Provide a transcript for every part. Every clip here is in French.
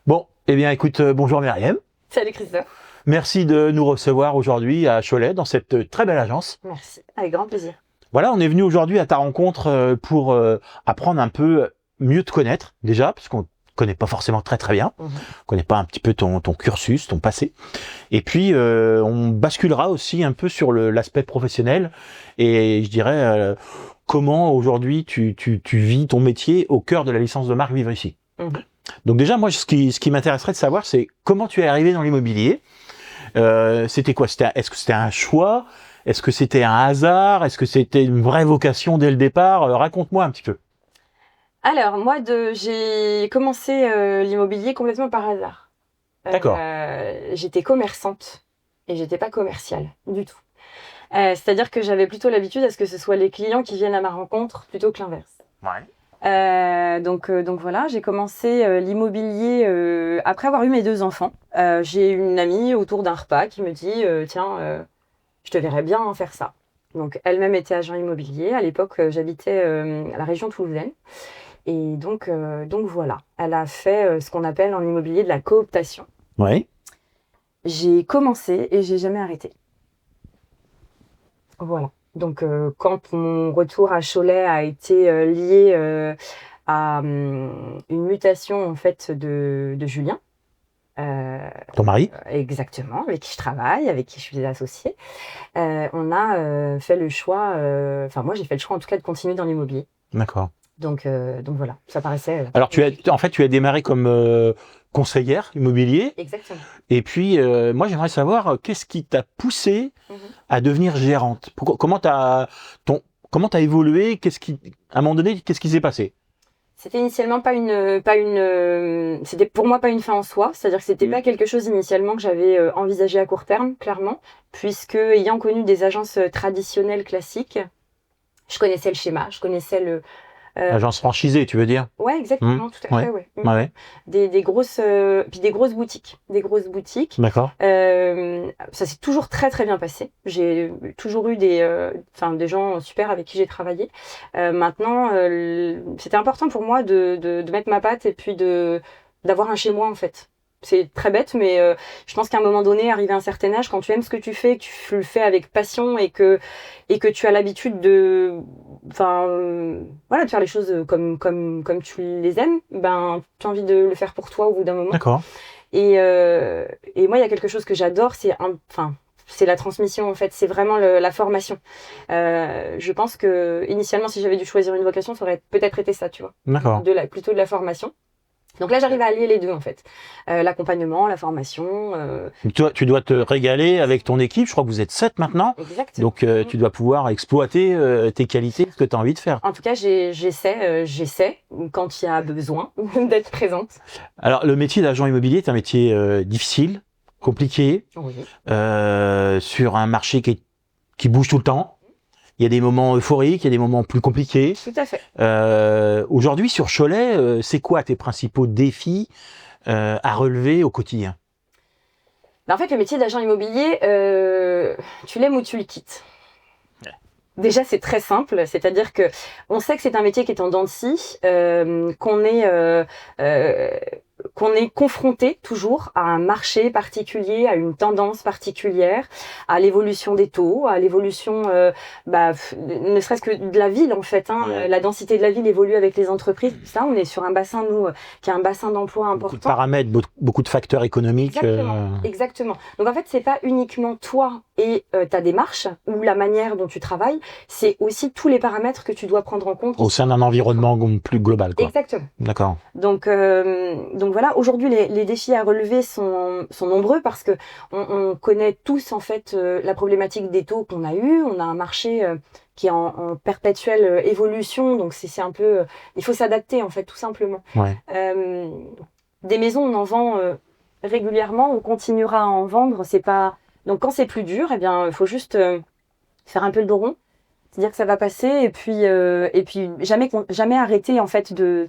Bon, eh bien écoute, bonjour Myriam. Salut Christophe. Merci de nous recevoir aujourd'hui à Cholet, dans cette très belle agence. Merci, avec grand plaisir. Voilà, on est venu aujourd'hui à ta rencontre pour apprendre un peu mieux te connaître, déjà, parce qu'on ne connaît pas forcément très bien. On connaît pas un petit peu ton cursus, ton passé. Et puis, on basculera aussi un peu sur l'aspect professionnel et je dirais comment aujourd'hui tu vis ton métier au cœur de la licence de marque Vivre Ici. Donc déjà, moi, ce qui m'intéresserait de savoir, c'est comment tu es arrivé dans l'immobilier. C'était quoi? Est-ce que c'était un choix? Est-ce que c'était un hasard? Est-ce que c'était une vraie vocation dès le départ? Raconte-moi un petit peu. Alors, moi, j'ai commencé l'immobilier complètement par hasard. D'accord. J'étais commerçante et j'étais pas commerciale du tout. C'est-à-dire que j'avais plutôt l'habitude à ce que ce soit les clients qui viennent à ma rencontre plutôt que l'inverse. Ouais. Donc voilà, j'ai commencé l'immobilier après avoir eu mes 2 enfants. J'ai une amie autour d'un repas qui me dit tiens, je te verrais bien faire ça. Donc elle-même était agent immobilier. À l'époque, j'habitais à la région toulousaine. Et donc voilà, elle a fait ce qu'on appelle en immobilier de la cooptation. Ouais. J'ai commencé et j'ai jamais arrêté. Voilà. Donc, quand mon retour à Cholet a été lié à une mutation en fait de Julien. Ton mari? Exactement, avec qui je travaille, avec qui je suis associée. On a fait le choix, enfin moi j'ai fait le choix en tout cas de continuer dans l'immobilier. D'accord. Donc voilà, ça paraissait. Alors tu as démarré comme conseillère immobilier. Exactement. Et puis moi j'aimerais savoir qu'est-ce qui t'a poussé à devenir gérante. Comment t'as évolué? À un moment donné, qu'est-ce qui s'est passé? C'était initialement c'était pour moi pas une fin en soi, c'est-à-dire que c'était pas quelque chose initialement que j'avais envisagé à court terme, clairement, puisque ayant connu des agences traditionnelles classiques, je connaissais le schéma, je connaissais Agence franchisée, tu veux dire? Ouais, exactement, tout à fait, ouais. Ouais. Des grosses boutiques, D'accord. Ça s'est toujours très bien passé. J'ai toujours eu des gens super avec qui j'ai travaillé. Maintenant, c'était important pour moi de mettre ma patte et puis d'avoir un chez moi en fait. C'est très bête, mais je pense qu'à un moment donné, arrivé à un certain âge, quand tu aimes ce que tu fais, que tu le fais avec passion et que tu as l'habitude de de faire les choses comme tu les aimes, ben tu as envie de le faire pour toi au bout d'un moment. D'accord. Et moi, il y a quelque chose que j'adore, c'est la transmission en fait, c'est vraiment la formation. Je pense que initialement, si j'avais dû choisir une vocation, ça aurait peut-être été ça, tu vois. D'accord. Plutôt de la formation. Donc là, j'arrive à allier les deux en fait, l'accompagnement, la formation. Toi, tu dois te régaler avec ton équipe. Je crois que vous êtes 7 maintenant. Exactement. Donc tu dois pouvoir exploiter tes qualités, ce que tu as envie de faire. En tout cas, j'essaie quand il y a besoin d'être présente. Alors le métier d'agent immobilier est un métier difficile, compliqué, Oui. sur un marché qui bouge tout le temps. Il y a des moments euphoriques, il y a des moments plus compliqués. Tout à fait. Aujourd'hui, sur Cholet, c'est quoi tes principaux défis à relever au quotidien? En fait, le métier d'agent immobilier, tu l'aimes ou tu le quittes. Déjà, c'est très simple, c'est-à-dire que on sait que c'est un métier qui est en dents de scie, qu'on est confronté toujours à un marché particulier, à une tendance particulière, à l'évolution des taux, à l'évolution, ne serait-ce que de la ville en fait. La densité de la ville évolue avec les entreprises. Ça, on est sur un bassin, nous, qui a un bassin d'emploi important. Beaucoup de paramètres, beaucoup de facteurs économiques. Exactement. Donc en fait, c'est pas uniquement toi et ta démarche ou la manière dont tu travailles, c'est aussi tous les paramètres que tu dois prendre en compte. Au sein d'un environnement plus global, quoi. Exactement. D'accord. Donc voilà, aujourd'hui les défis à relever sont nombreux parce que on connaît tous en fait la problématique des taux qu'on a eu. On a un marché qui est en perpétuelle évolution, donc c'est un peu, il faut s'adapter en fait tout simplement. Ouais. Des maisons on en vend régulièrement, on continuera à en vendre. C'est pas donc quand c'est plus dur, eh bien il faut juste faire un peu le dos rond. C'est-à-dire que ça va passer et puis jamais arrêter en fait de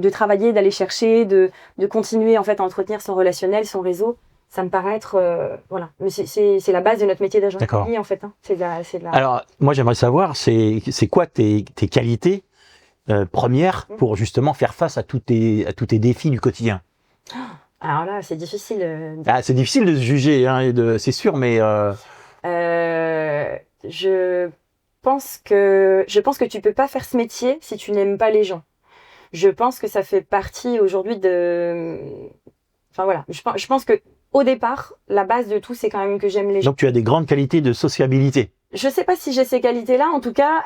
travailler, d'aller chercher, de continuer en fait à entretenir son relationnel, son réseau. Ça me paraît être voilà. Mais c'est la base de notre métier d'agent immobilier en fait. Alors moi j'aimerais savoir c'est quoi tes qualités premières pour justement faire face à tous tes défis du quotidien. Alors là, c'est difficile. Ah, c'est difficile de se juger, hein, c'est sûr, mais Je pense que tu peux pas faire ce métier si tu n'aimes pas les gens. Je pense que ça fait partie aujourd'hui de. Enfin voilà, je pense que au départ, la base de tout, c'est quand même que j'aime les gens. donc tu as des grandes qualités de sociabilité. Je sais pas si j'ai ces qualités-là. En tout cas,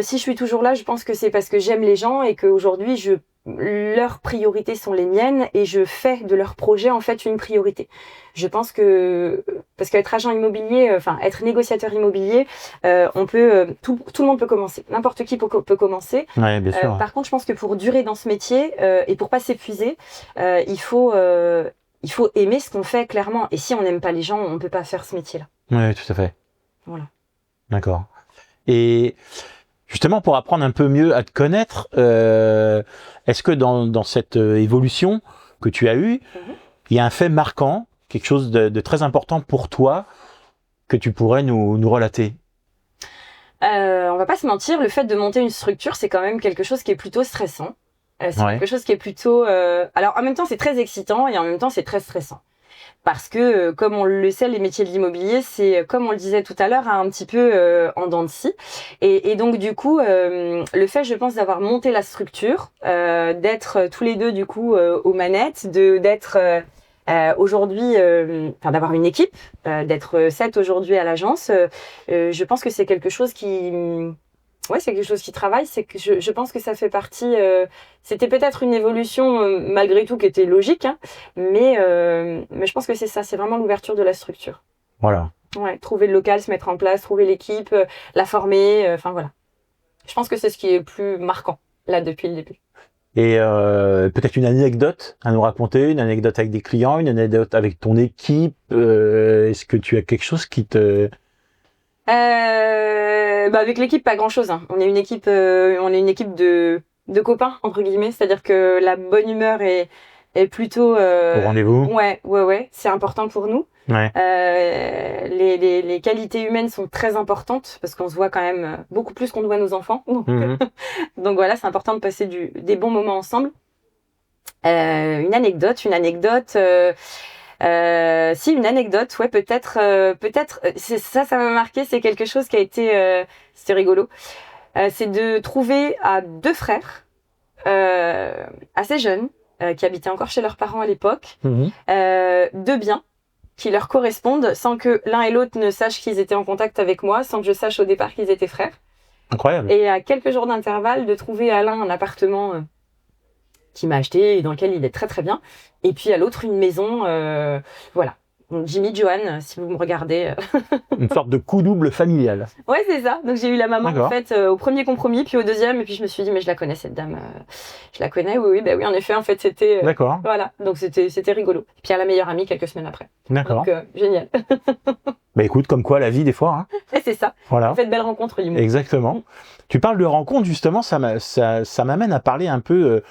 si je suis toujours là, je pense que c'est parce que j'aime les gens et qu'aujourd'hui, leurs priorités sont les miennes et je fais de leur projet en fait une priorité. Je pense que parce qu'être agent immobilier, enfin être négociateur immobilier, on peut tout le monde peut commencer, n'importe qui peut commencer. Ouais, bien sûr. Par contre, je pense que pour durer dans ce métier et pour pas s'épuiser, il faut aimer ce qu'on fait clairement. Et si on n'aime pas les gens, on peut pas faire ce métier-là. Ouais, tout à fait. Voilà. D'accord. Et justement, pour apprendre un peu mieux à te connaître, est-ce que dans cette évolution que tu as eue, il y a un fait marquant, quelque chose de très important pour toi que tu pourrais nous relater? On va pas se mentir, le fait de monter une structure, c'est quand même quelque chose qui est plutôt stressant. C'est quelque chose qui est plutôt... Alors en même temps, c'est très excitant et en même temps, c'est très stressant. Parce que, comme on le sait, les métiers de l'immobilier, c'est, comme on le disait tout à l'heure, un petit peu en dents de scie. Et donc, du coup, le fait, je pense, d'avoir monté la structure, d'être tous les deux, du coup, aux manettes, d'être aujourd'hui, d'avoir une équipe, d'être 7 aujourd'hui à l'agence, je pense que c'est quelque chose qui... Ouais, c'est quelque chose qui travaille. C'est que je pense que ça fait partie. C'était peut-être une évolution malgré tout qui était logique, hein, mais je pense que c'est ça. C'est vraiment l'ouverture de la structure. Voilà. Ouais, trouver le local, se mettre en place, trouver l'équipe, la former. Enfin voilà. Je pense que c'est ce qui est le plus marquant là depuis le début. Et peut-être une anecdote à nous raconter, une anecdote avec des clients, une anecdote avec ton équipe. Est-ce que tu as quelque chose qui te... Avec l'équipe, pas grand-chose. Hein. On est une équipe de copains entre guillemets, c'est-à-dire que la bonne humeur est plutôt Au rendez-vous? Ouais, c'est important pour nous. Ouais. Les qualités humaines sont très importantes parce qu'on se voit quand même beaucoup plus qu'on ne voit nos enfants. Donc voilà, c'est important de passer des bons moments ensemble. Une anecdote. Si, une anecdote, ouais, peut-être, ça m'a marqué, c'est quelque chose qui a été, c'était rigolo. C'est de trouver à 2 frères, assez jeunes, qui habitaient encore chez leurs parents à l'époque, 2 biens qui leur correspondent sans que l'un et l'autre ne sachent qu'ils étaient en contact avec moi, sans que je sache au départ qu'ils étaient frères. Incroyable. Et à quelques jours d'intervalle, de trouver à l'un un appartement qui m'a acheté et dans lequel il est très très bien. Et puis à l'autre, une maison, voilà. Donc, Jimmy, Johan, si vous me regardez. Une sorte de coup double familial. Ouais, c'est ça. Donc j'ai eu la maman en fait au premier compromis, puis au deuxième, et puis je me suis dit mais je la connais cette dame. Je la connais, oui, bah oui, en effet, en fait c'était. D'accord. Voilà, donc c'était rigolo. Et puis à la meilleure amie quelques semaines après. D'accord. Donc génial. Bah écoute, comme quoi la vie des fois. Hein. Et c'est ça. Voilà. En fait, belle rencontre, l'humour. Exactement. Tu parles de rencontre, justement, ça m'amène à parler un peu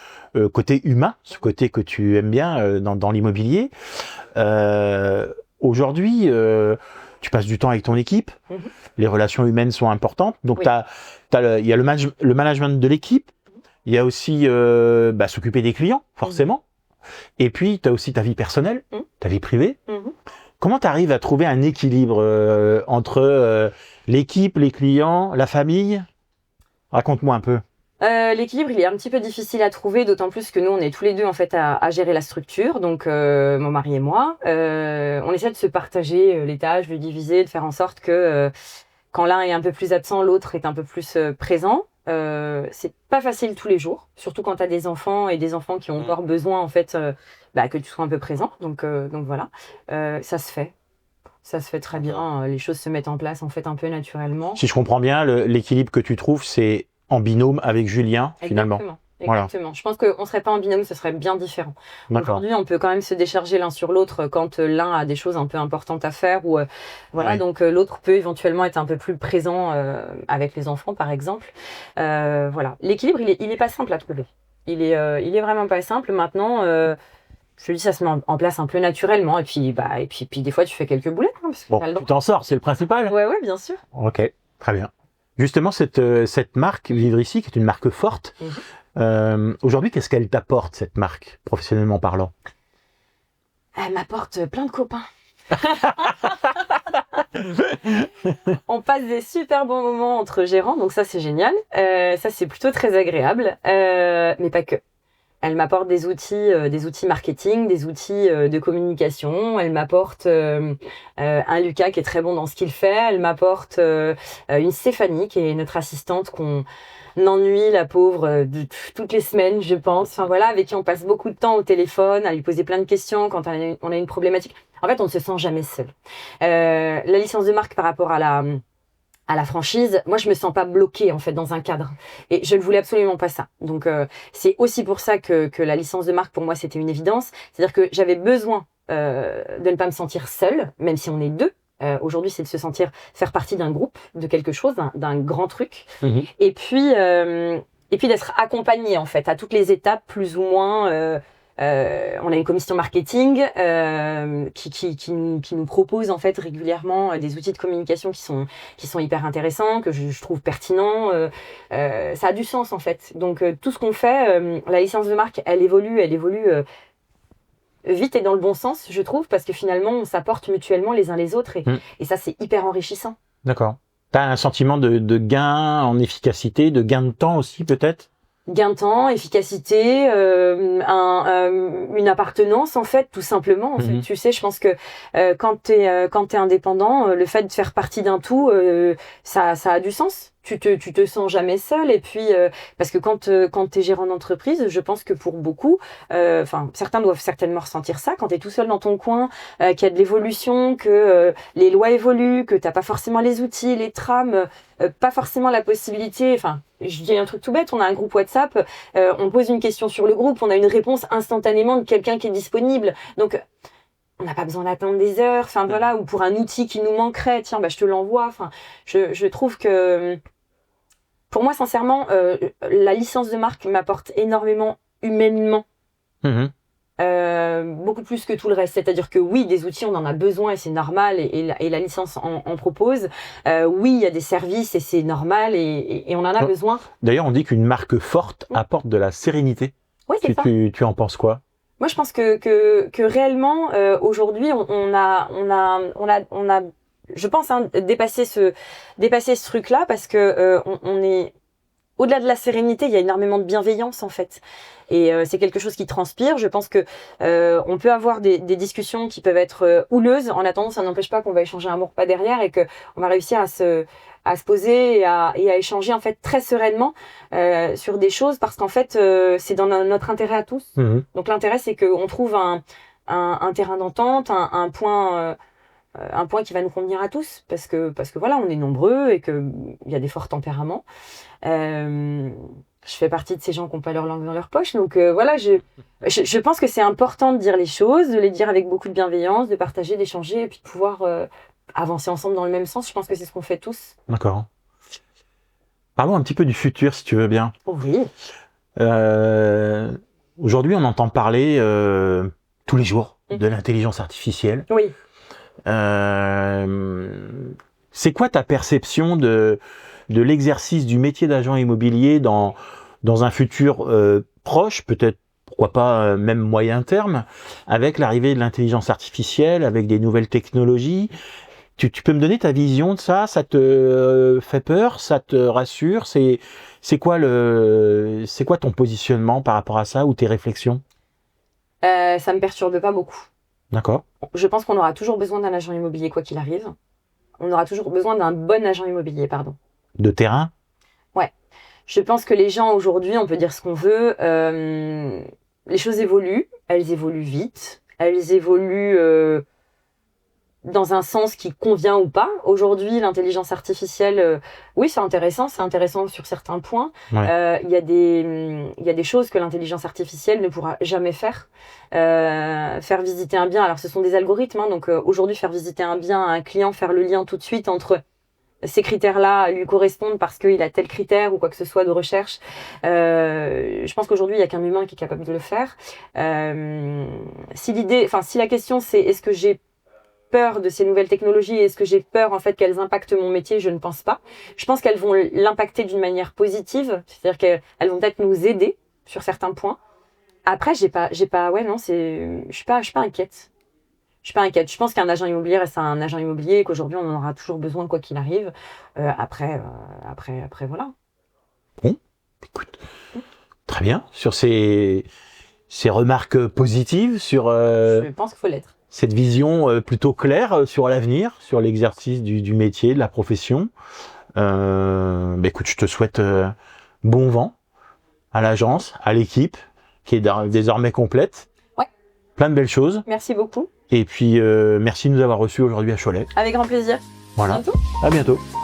côté humain, ce côté que tu aimes bien dans l'immobilier. Aujourd'hui, tu passes du temps avec ton équipe, les relations humaines sont importantes, donc il y a le management de l'équipe, il y a aussi s'occuper des clients, forcément, et puis tu as aussi ta vie personnelle, ta vie privée. Comment tu arrives à trouver un équilibre entre l'équipe, les clients, la famille? Raconte-moi un peu. L'équilibre, il est un petit peu difficile à trouver, d'autant plus que nous, on est tous les deux en fait à gérer la structure, donc mon mari et moi. On essaie de se partager les tâches, de diviser, de faire en sorte que quand l'un est un peu plus absent, l'autre est un peu plus présent. C'est pas facile tous les jours, surtout quand tu as des enfants et des enfants qui ont encore besoin en fait que tu sois un peu présent. Donc voilà, ça se fait. Ça se fait très bien. Les choses se mettent en place en fait un peu naturellement. Si je comprends bien, l'équilibre que tu trouves, c'est en binôme avec Julien, finalement. Exactement. Je pense qu'on ne serait pas en binôme, ce serait bien différent. Aujourd'hui, on peut quand même se décharger l'un sur l'autre quand l'un a des choses un peu importantes à faire. Ou, donc l'autre peut éventuellement être un peu plus présent avec les enfants, par exemple. Voilà. L'équilibre, il est pas simple à trouver. Il est vraiment pas simple. Maintenant, je te dis, ça se met en place un peu naturellement. Et puis des fois, tu fais quelques boulettes. Hein, parce que tu t'en sors, c'est le principal. Ouais, bien sûr. Ok, très bien. Justement, cette marque Vivre Ici, qui est une marque forte, aujourd'hui, qu'est-ce qu'elle t'apporte, cette marque, professionnellement parlant? Elle m'apporte plein de copains. On passe des super bons moments entre gérants, donc ça c'est génial. Ça c'est plutôt très agréable, mais pas que. Elle m'apporte des outils marketing, des outils de communication. Elle m'apporte un Lucas qui est très bon dans ce qu'il fait. Elle m'apporte une Stéphanie qui est notre assistante qu'on ennuie, la pauvre, toutes les semaines, je pense. Enfin voilà, avec qui on passe beaucoup de temps au téléphone, à lui poser plein de questions quand on a une problématique. En fait, on ne se sent jamais seul. La licence de marque par rapport à la franchise, moi je me sens pas bloquée en fait dans un cadre et je ne voulais absolument pas ça. Donc c'est aussi pour ça que la licence de marque pour moi c'était une évidence, c'est-à-dire que j'avais besoin de ne pas me sentir seule, même si on est deux. Aujourd'hui c'est de se sentir faire partie d'un groupe, de quelque chose, d'un grand truc, et puis d'être accompagnée en fait à toutes les étapes plus ou moins. On a une commission marketing qui nous propose en fait régulièrement des outils de communication qui sont hyper intéressants, que je trouve pertinents. Ça a du sens en fait. Donc tout ce qu'on fait, la licence de marque, elle évolue vite et dans le bon sens, je trouve, parce que finalement on s'apporte mutuellement les uns les autres et ça c'est hyper enrichissant. D'accord. T'as un sentiment de gain en efficacité, de gain de temps aussi peut-être? Gain de temps, efficacité, une appartenance en fait, tout simplement. En fait, tu sais, je pense que quand t'es indépendant, le fait de faire partie d'un tout, ça a du sens. Tu te sens jamais seul et puis parce que quand t'es gérant d'entreprise, je pense que pour beaucoup, certains doivent certainement ressentir ça quand t'es tout seul dans ton coin, qu'il y a de l'évolution, que les lois évoluent, que t'as pas forcément les outils, les trames, pas forcément la possibilité. Enfin, je dis un truc tout bête, on a un groupe WhatsApp, on pose une question sur le groupe, on a une réponse instantanément de quelqu'un qui est disponible. Donc on n'a pas besoin d'attendre des heures, enfin voilà, ou pour un outil qui nous manquerait, tiens, je te l'envoie. Enfin, je trouve que pour moi, sincèrement, la licence de marque m'apporte énormément humainement. Beaucoup plus que tout le reste. C'est-à-dire que oui, des outils, on en a besoin et c'est normal et la licence en propose. Oui, il y a des services et c'est normal et on en a besoin. D'ailleurs, on dit qu'une marque forte apporte de la sérénité. Oui, c'est ça. Tu en penses quoi? Moi, je pense que réellement, aujourd'hui, on a, je pense, dépassé ce truc-là parce que on est au-delà de la sérénité, il y a énormément de bienveillance en fait, et c'est quelque chose qui transpire. Je pense que on peut avoir des discussions qui peuvent être houleuses. En attendant, ça n'empêche pas qu'on va échanger un mot repas derrière et que on va réussir à se poser et à échanger en fait très sereinement sur des choses parce qu'en fait c'est dans notre intérêt à tous. Donc l'intérêt c'est qu'on trouve un terrain d'entente, un point qui va nous convenir à tous parce que voilà, on est nombreux et que il y a des forts tempéraments. Je fais partie de ces gens qui n'ont pas leur langue dans leur poche, donc voilà, je pense que c'est important de dire les choses, de les dire avec beaucoup de bienveillance, de partager, d'échanger et puis de pouvoir avancer ensemble dans le même sens. Je pense que c'est ce qu'on fait tous. D'accord. Parlons un petit peu du futur, si tu veux bien. Oh oui. Aujourd'hui, on entend parler tous les jours de l'intelligence artificielle. Oui. C'est quoi ta perception de l'exercice du métier d'agent immobilier dans un futur proche, peut-être, pourquoi pas même moyen terme, avec l'arrivée de l'intelligence artificielle, avec des nouvelles technologies? Tu peux me donner ta vision de ça? Ça te fait peur? Ça te rassure? C'est quoi ton positionnement par rapport à ça ou tes réflexions? Ça me perturbe pas beaucoup. D'accord. Je pense qu'on aura toujours besoin d'un agent immobilier quoi qu'il arrive. On aura toujours besoin d'un bon agent immobilier, pardon. De terrain? Ouais. Je pense que les gens aujourd'hui, on peut dire ce qu'on veut, les choses évoluent, elles évoluent vite, elles évoluent dans un sens qui convient ou pas. Aujourd'hui, l'intelligence artificielle, oui, c'est intéressant sur certains points. Ouais. Il y a des choses que l'intelligence artificielle ne pourra jamais faire. Faire visiter un bien, alors ce sont des algorithmes, hein, donc aujourd'hui, faire visiter un bien à un client, faire le lien tout de suite entre ces critères-là lui correspondent parce qu'il a tel critère ou quoi que ce soit de recherche. Je pense qu'aujourd'hui, il n'y a qu'un humain qui est capable de le faire. Si la question c'est est-ce que j'ai peur de ces nouvelles technologies, est-ce que j'ai peur en fait qu'elles impactent mon métier? Je ne pense pas. Je pense qu'elles vont l'impacter d'une manière positive, c'est-à-dire qu'elles vont peut-être nous aider sur certains points. Après, je suis pas inquiète. Je suis pas inquiète. Je pense qu'un agent immobilier reste un agent immobilier et qu'aujourd'hui, on en aura toujours besoin quoi qu'il arrive. Après, voilà. Bon, écoute, très bien. Sur ces remarques positives, sur Je pense qu'il faut l'être. cette vision plutôt claire sur l'avenir, sur l'exercice du métier, de la profession, écoute, je te souhaite bon vent à l'agence, à l'équipe, qui est désormais complète. Ouais. Plein de belles choses. Merci beaucoup. Et puis, merci de nous avoir reçus aujourd'hui à Cholet. Avec grand plaisir. Voilà. À bientôt. À bientôt.